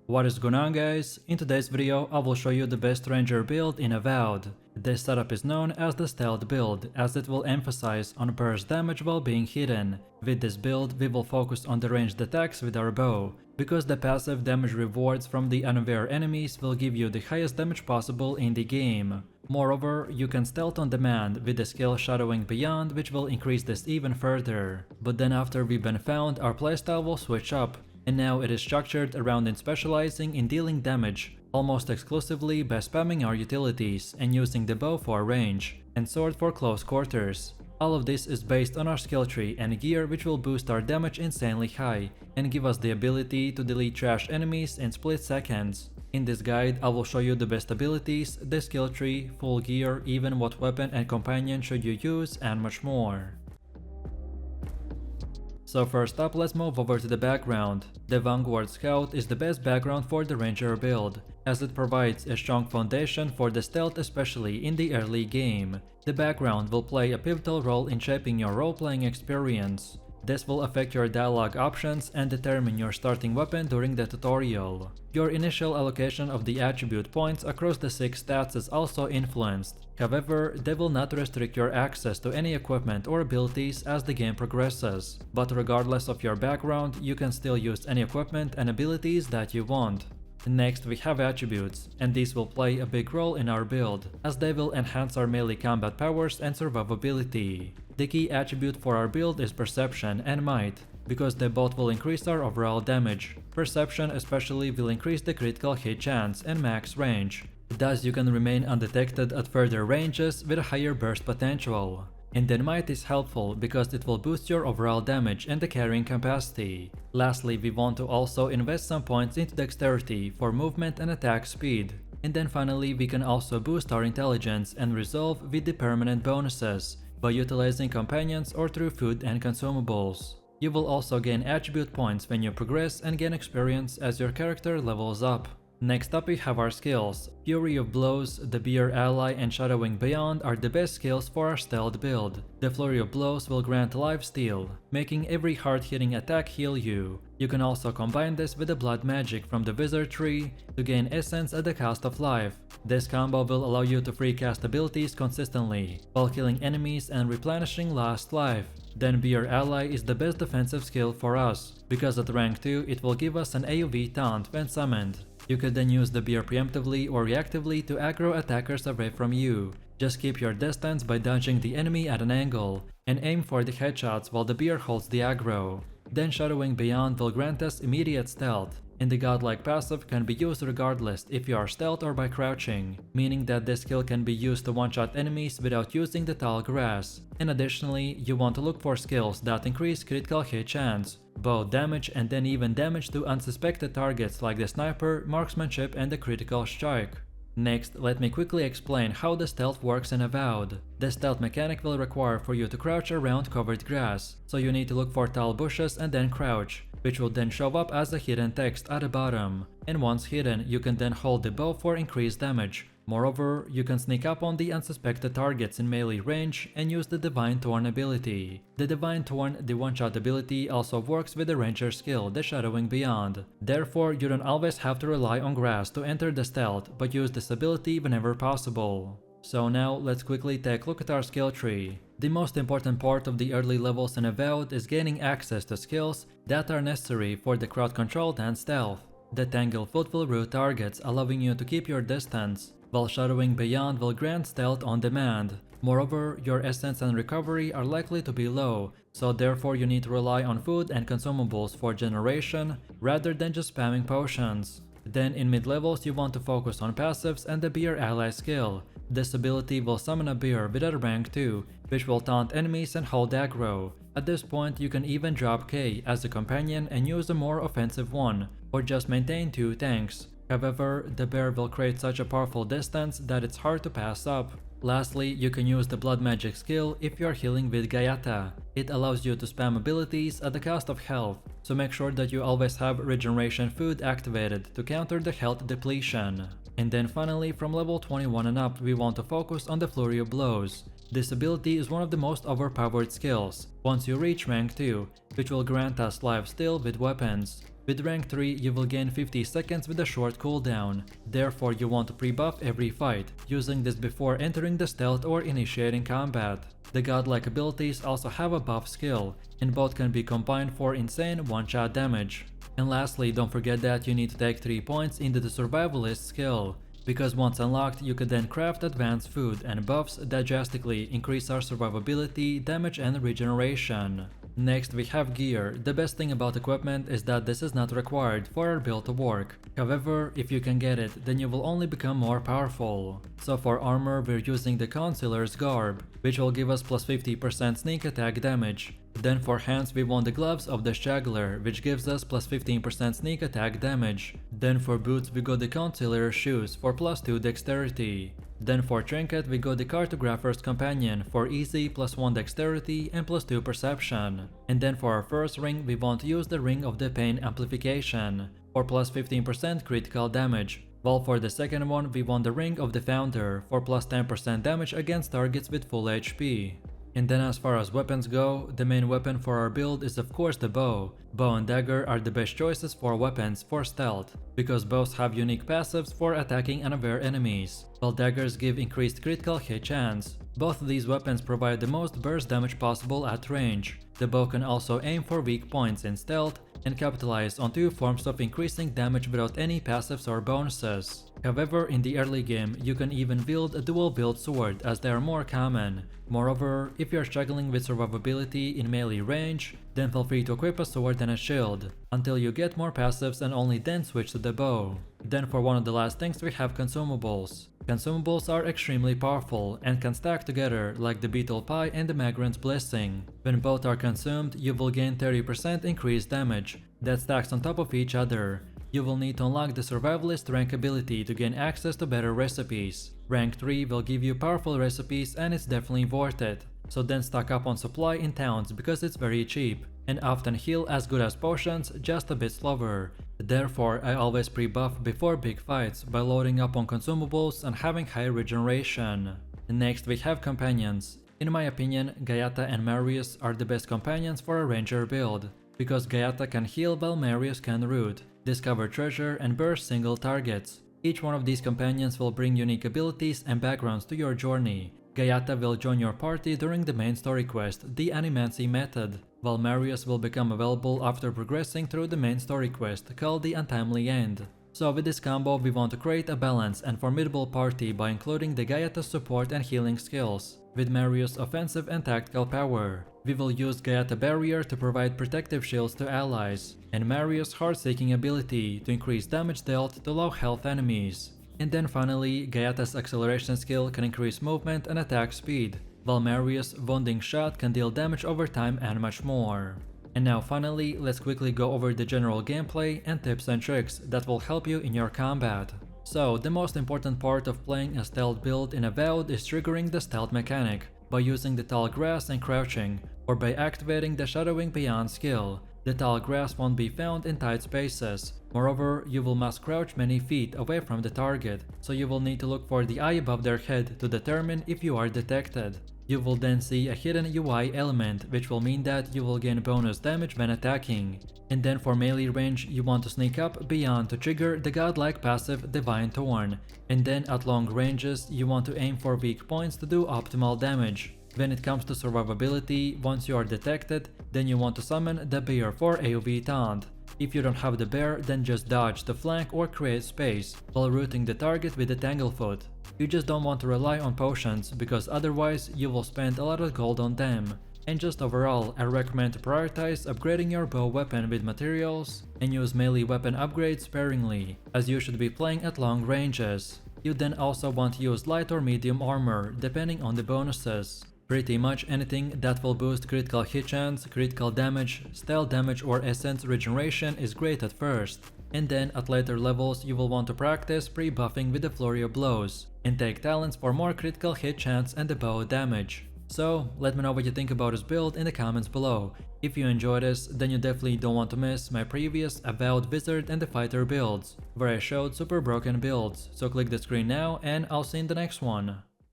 What is going on, guys? In today's video I will show you the best ranger build in Avowed. This setup is known as the stealth build, as it will emphasize on burst damage while being hidden. With this build we will focus on the ranged attacks with our bow, because the passive damage rewards from the unaware enemies will give you the highest damage possible in the game. Moreover, you can stealth on demand with the skill Shadowing Beyond, which will increase this even further. But then after we've been found, our playstyle will switch up, and now it is structured around specializing in dealing damage almost exclusively by spamming our utilities and using the bow for range and sword for close quarters. All of this is based on our skill tree and gear, which will boost our damage insanely high and give us the ability to delete trash enemies in split seconds. In this guide I will show you the best abilities, the skill tree, full gear, even what weapon and companion should you use, and much more. So first up, let's move over to the background. The Vanguard Scout is the best background for the ranger build, as it provides a strong foundation for the stealth, especially in the early game. The background will play a pivotal role in shaping your role-playing experience. This will affect your dialogue options and determine your starting weapon during the tutorial. Your initial allocation of the attribute points across the 6 stats is also influenced. However, they will not restrict your access to any equipment or abilities as the game progresses. But regardless of your background, you can still use any equipment and abilities that you want. Next, we have attributes, and these will play a big role in our build, as they will enhance our melee combat powers and survivability. The key attribute for our build is Perception and Might, because they both will increase our overall damage. Perception especially will increase the critical hit chance and max range. Thus you can remain undetected at further ranges with a higher burst potential. And then Might is helpful because it will boost your overall damage and the carrying capacity. Lastly, we want to also invest some points into Dexterity for movement and attack speed. And then finally, we can also boost our intelligence and resolve with the permanent bonuses by utilizing companions or through food and consumables. You will also gain attribute points when you progress and gain experience as your character levels up. Next up we have our skills. Fury of Blows, the Beer Ally, and Shadowing Beyond are the best skills for our stealth build. The Flurry of Blows will grant lifesteal, making every hard-hitting attack heal you. You can also combine this with the Blood Magic from the Wizard tree to gain essence at the cost of life. This combo will allow you to free cast abilities consistently, while killing enemies and replenishing lost life. Then Beer Ally is the best defensive skill for us, because at rank 2 it will give us an AoE taunt when summoned. You could then use the beer preemptively or reactively to aggro attackers away from you. Just keep your distance by dodging the enemy at an angle, and aim for the headshots while the beer holds the aggro. Then Shadowing Beyond will grant us immediate stealth, and the godlike passive can be used regardless if you are stealth or by crouching, meaning that this skill can be used to one-shot enemies without using the tall grass. And additionally, you want to look for skills that increase critical hit chance, both damage and then even damage to unsuspected targets like the sniper, marksmanship, and the critical strike. Next, let me quickly explain how the stealth works in Avowed. The stealth mechanic will require for you to crouch around covered grass, so you need to look for tall bushes and then crouch, which will then show up as a hidden text at the bottom. And once hidden, you can then hold the bow for increased damage. Moreover, you can sneak up on the unsuspected targets in melee range and use the Divine Thorn ability. The Divine Thorn, the one-shot ability, also works with the ranger skill, the Shadowing Beyond. Therefore, you don't always have to rely on grass to enter the stealth, but use this ability whenever possible. So now, let's quickly take a look at our skill tree. The most important part of the early levels in Avowed is gaining access to skills that are necessary for the crowd control and stealth. The Tangle Foot will root targets, allowing you to keep your distance, while Shadowing Beyond will grant stealth on demand. Moreover, your essence and recovery are likely to be low, so therefore you need to rely on food and consumables for generation rather than just spamming potions. Then in mid-levels you want to focus on passives and the Beer Ally skill. This ability will summon a beer with a rank 2, which will taunt enemies and hold aggro. At this point you can even drop K as a companion and use a more offensive one, or just maintain 2 tanks. However, the bear will create such a powerful distance that it's hard to pass up. Lastly, you can use the Blood Magic skill if you are healing with Gayata. It allows you to spam abilities at the cost of health, so make sure that you always have regeneration food activated to counter the health depletion. And then finally, from level 21 and up, we want to focus on the Flurry of Blows. This ability is one of the most overpowered skills once you reach rank 2, which will grant us lifesteal with weapons. With rank 3, you will gain 50 seconds with a short cooldown, therefore you want to pre-buff every fight, using this before entering the stealth or initiating combat. The godlike abilities also have a buff skill, and both can be combined for insane one-shot damage. And lastly, don't forget that you need to take 3 points into the survivalist skill, because once unlocked you can then craft advanced food and buffs that drastically increase our survivability, damage and regeneration. Next we have gear. The best thing about equipment is that this is not required for our build to work. However, if you can get it, then you will only become more powerful. So for armor we're using the Concealer's Garb, which will give us plus 50% sneak attack damage. Then for hands we want the Gloves of the Straggler, which gives us plus 15% sneak attack damage. Then for boots we got the Concealer's Shoes for plus 2 dexterity. Then for trinket we got the Cartographer's Companion for easy plus 1 dexterity and plus 2 perception. And then for our first ring we want to use the Ring of the Pain Amplification for plus 15% critical damage. While for the second one we want the Ring of the Founder for plus 10% damage against targets with full HP. And then as far as weapons go, the main weapon for our build is of course the bow. Bow and dagger are the best choices for weapons for stealth, because bows have unique passives for attacking unaware enemies, while daggers give increased critical hit chance. Both of these weapons provide the most burst damage possible at range. The bow can also aim for weak points in stealth and capitalize on 2 forms of increasing damage without any passives or bonuses. However, in the early game, you can even wield a dual wield sword as they are more common. Moreover, if you are struggling with survivability in melee range, then feel free to equip a sword and a shield, until you get more passives and only then switch to the bow. Then for one of the last things we have consumables. Consumables are extremely powerful and can stack together like the Beetle Pie and the Migrant's Blessing. When both are consumed, you will gain 30% increased damage that stacks on top of each other. You will need to unlock the Survivalist rank ability to gain access to better recipes. Rank 3 will give you powerful recipes and it's definitely worth it. So then stock up on supply in towns because it's very cheap, and often heal as good as potions, just a bit slower. Therefore, I always pre-buff before big fights by loading up on consumables and having high regeneration. Next we have companions. In my opinion, Gaiata and Marius are the best companions for a ranger build, because Gaiata can heal while Marius can root, discover treasure and burst single targets. Each one of these companions will bring unique abilities and backgrounds to your journey. Gaiata will join your party during the main story quest, the Animancy Method, while Marius will become available after progressing through the main story quest called the Untimely End. So with this combo we want to create a balanced and formidable party by including the Gaiata's support and healing skills, with Marius' offensive and tactical power. We will use Gaiata Barrier to provide protective shields to allies, and Marius' Heart-Seeking ability to increase damage dealt to low health enemies. And then finally, Gaiata's acceleration skill can increase movement and attack speed, while Marius' Wounding Shot can deal damage over time and much more. And now finally, let's quickly go over the general gameplay and tips and tricks that will help you in your combat. So, the most important part of playing a stealth build in Avowed is triggering the stealth mechanic by using the tall grass and crouching, or by activating the Shadowing Beyond skill. The tall grass won't be found in tight spaces. Moreover, you will must crouch many feet away from the target, so you will need to look for the eye above their head to determine if you are detected. You will then see a hidden UI element, which will mean that you will gain bonus damage when attacking. And then for melee range, you want to sneak up beyond to trigger the godlike passive Divine Thorn. And then at long ranges, you want to aim for weak points to do optimal damage. When it comes to survivability, once you are detected, then you want to summon the bear for AoE taunt. If you don't have the bear, then just dodge the flank or create space while rooting the target with the Tanglefoot. You just don't want to rely on potions, because otherwise you will spend a lot of gold on them. And just overall, I recommend to prioritize upgrading your bow weapon with materials and use melee weapon upgrades sparingly, as you should be playing at long ranges. You then also want to use light or medium armor, depending on the bonuses. Pretty much anything that will boost critical hit chance, critical damage, stealth damage or essence regeneration is great at first. And then at later levels you will want to practice pre-buffing with the Flurry of Blows, and take talents for more critical hit chance and the bow damage. So, let me know what you think about this build in the comments below. If you enjoyed this, then you definitely don't want to miss my previous Avowed Wizard and the Fighter builds, where I showed super broken builds, so click the screen now and I'll see you in the next one.